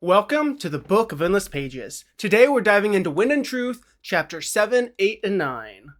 Welcome to the Book of Endless Pages. Today we're diving into Wind and Truth, chapters 7, 8, and 9.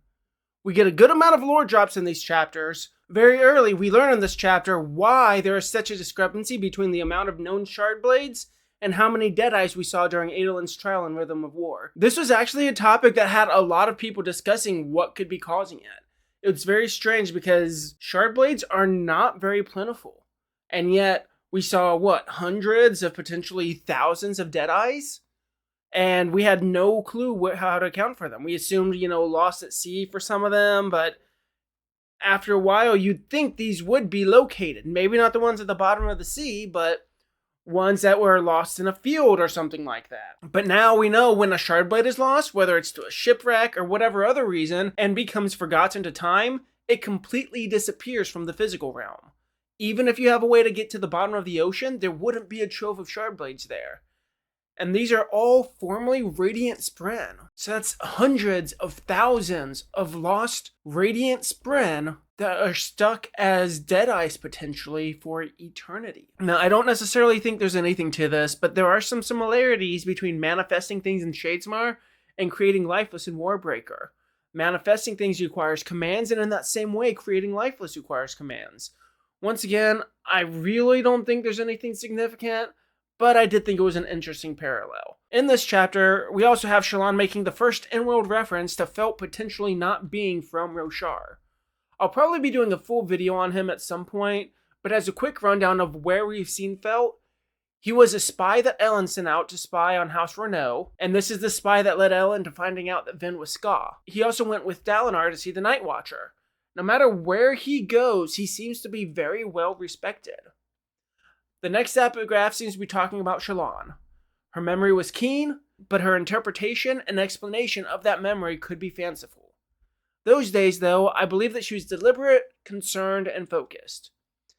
We get a good amount of lore drops in these chapters. Very early, we learn in this chapter why there is such a discrepancy between the amount of known shard blades and how many Deadeyes we saw during Adolin's trial in Rhythm of War. This was actually a topic that had a lot of people discussing what could be causing it. It's very strange because shard blades are not very plentiful, and yet we saw, hundreds of potentially thousands of Deadeyes? And we had no clue how to account for them. We assumed, lost at sea for some of them, but after a while, you'd think these would be located. Maybe not the ones at the bottom of the sea, but ones that were lost in a field or something like that. But now we know when a shard blade is lost, whether it's to a shipwreck or whatever other reason, and becomes forgotten to time, it completely disappears from the physical realm. Even if you have a way to get to the bottom of the ocean, there wouldn't be a trove of shard blades there. And these are all formerly radiant spren. So that's hundreds of thousands of lost radiant spren that are stuck as Deadeyes potentially for eternity. Now, I don't necessarily think there's anything to this, but there are some similarities between manifesting things in Shadesmar and creating Lifeless in Warbreaker. Manifesting things requires commands, and in that same way, creating Lifeless requires commands. Once again, I really don't think there's anything significant, but I did think it was an interesting parallel. In this chapter, we also have Shallan making the first in-world reference to Felt potentially not being from Roshar. I'll probably be doing a full video on him at some point, but as a quick rundown of where we've seen Felt, he was a spy that Ellen sent out to spy on House Renault, and this is the spy that led Ellen to finding out that Vin was Ska. He also went with Dalinar to see the Night Watcher. No matter where he goes, he seems to be very well respected. The next epigraph seems to be talking about Shallan. Her memory was keen, but her interpretation and explanation of that memory could be fanciful. Those days, though, I believe that she was deliberate, concerned, and focused.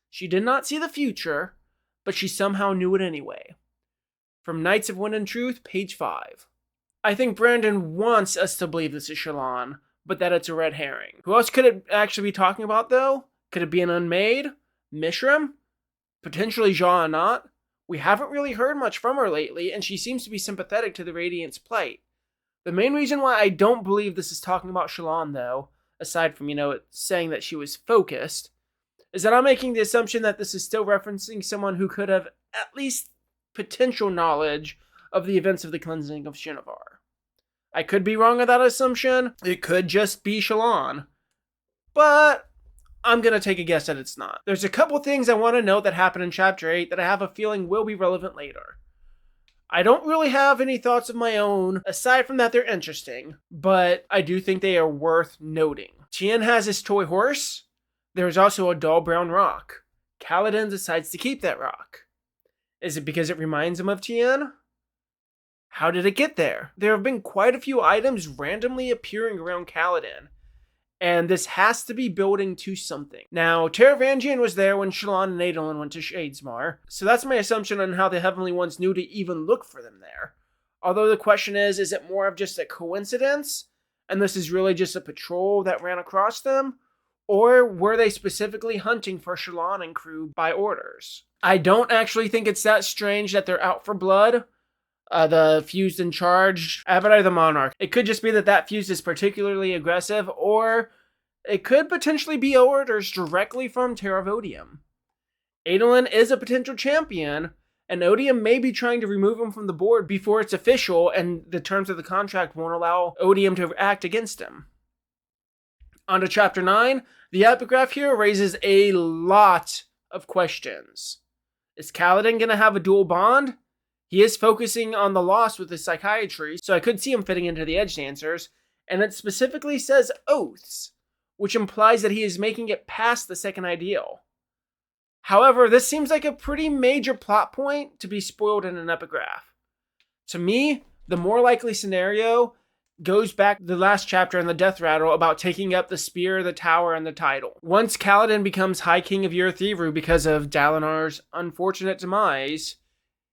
She did not see the future, but she somehow knew it anyway. From Knights of Wind and Truth, page 5. I think Brandon wants us to believe this is Shallan, but that it's a red herring. Who else could it actually be talking about, though? Could it be an Unmade? Mishram? Potentially Ja'anat? We haven't really heard much from her lately, and she seems to be sympathetic to the Radiant's plight. The main reason why I don't believe this is talking about Shallan, though, aside from, it saying that she was focused, is that I'm making the assumption that this is still referencing someone who could have at least potential knowledge of the events of the cleansing of Shinovar. I could be wrong with that assumption. It could just be Shallan. But I'm going to take a guess that it's not. There's a couple things I want to note that happen in Chapter 8 that I have a feeling will be relevant later. I don't really have any thoughts of my own, aside from that they're interesting, but I do think they are worth noting. Tien has his toy horse. There's also a dull brown rock. Kaladin decides to keep that rock. Is it because it reminds him of Tien? How did it get there? There have been quite a few items randomly appearing around Kaladin, and this has to be building to something. Now, Taravangian was there when Shallan and Adolin went to Shadesmar, so that's my assumption on how the Heavenly Ones knew to even look for them there. Although the question is it more of just a coincidence, and this is really just a patrol that ran across them? Or were they specifically hunting for Shallan and crew by orders? I don't actually think it's that strange that they're out for blood. The fused in charge, Avatar the Monarch. It could just be that fused is particularly aggressive, or it could potentially be orders directly from Terravodium. Adolin is a potential champion, and Odium may be trying to remove him from the board before it's official, and the terms of the contract won't allow Odium to act against him. On to Chapter 9, the epigraph here raises a lot of questions. Is Kaladin going to have a dual bond? He is focusing on the loss with his psychiatry, so I could see him fitting into the Edge Dancers, and it specifically says oaths, which implies that he is making it past the second ideal. However, this seems like a pretty major plot point to be spoiled in an epigraph. To me, the more likely scenario goes back to the last chapter in the Death Rattle about taking up the spear, the tower, and the title. Once Kaladin becomes High King of Urithiru because of Dalinar's unfortunate demise,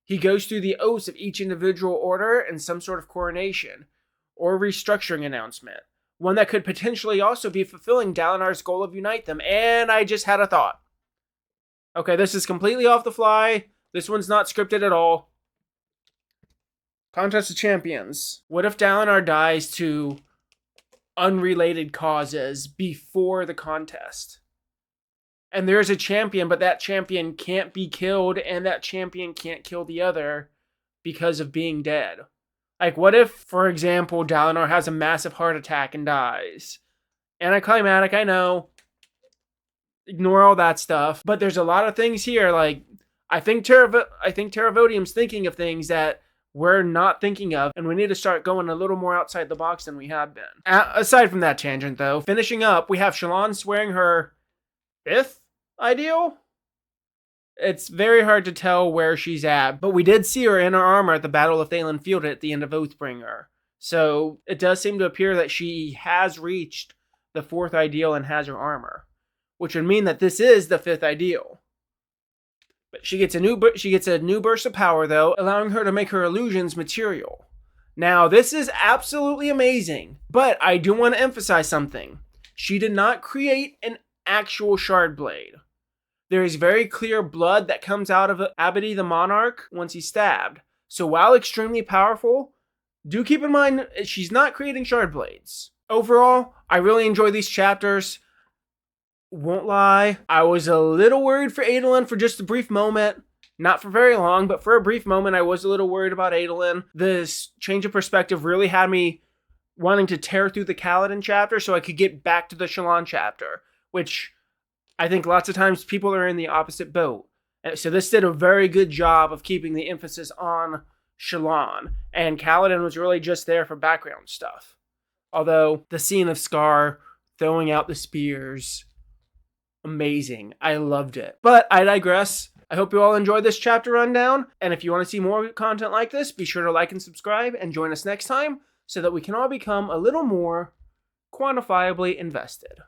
he goes through the oaths of each individual order and some sort of coronation, or restructuring announcement. One that could potentially also be fulfilling Dalinar's goal of unite them, and I just had a thought. Okay, this is completely off the fly. This one's not scripted at all. Contest of Champions. What if Dalinar dies to unrelated causes before the contest? And there's a champion, but that champion can't be killed, and that champion can't kill the other because of being dead. Like, what if, for example, Dalinar has a massive heart attack and dies? Anticlimactic, I know. Ignore all that stuff. But there's a lot of things here. Like, I think Terravodium's thinking of things that we're not thinking of, and we need to start going a little more outside the box than we have been. Aside from that tangent, though, finishing up, we have Shallan swearing her 5th ideal? It's very hard to tell where she's at, but we did see her in her armor at the Battle of Thalen Field at the end of Oathbringer. So it does seem to appear that she has reached the 4th ideal and has her armor, which would mean that this is the 5th ideal. But she gets a new burst of power, though, allowing her to make her illusions material. Now, this is absolutely amazing, but I do want to emphasize something. She did not create an actual shard blade. There is very clear blood that comes out of Abadi the Monarch once he's stabbed. So while extremely powerful, do keep in mind she's not creating shard blades. Overall, I really enjoy these chapters. Won't lie, I was a little worried for Adolin for just a brief moment. Not for very long, but for a brief moment I was a little worried about Adolin. This change of perspective really had me wanting to tear through the Kaladin chapter so I could get back to the Shallan chapter, which I think lots of times people are in the opposite boat. So this did a very good job of keeping the emphasis on Shallan, and Kaladin was really just there for background stuff. Although the scene of Scar throwing out the spears, amazing. I loved it. But I digress. I hope you all enjoyed this chapter rundown, and if you want to see more content like this, be sure to like and subscribe and join us next time so that we can all become a little more quantifiably invested.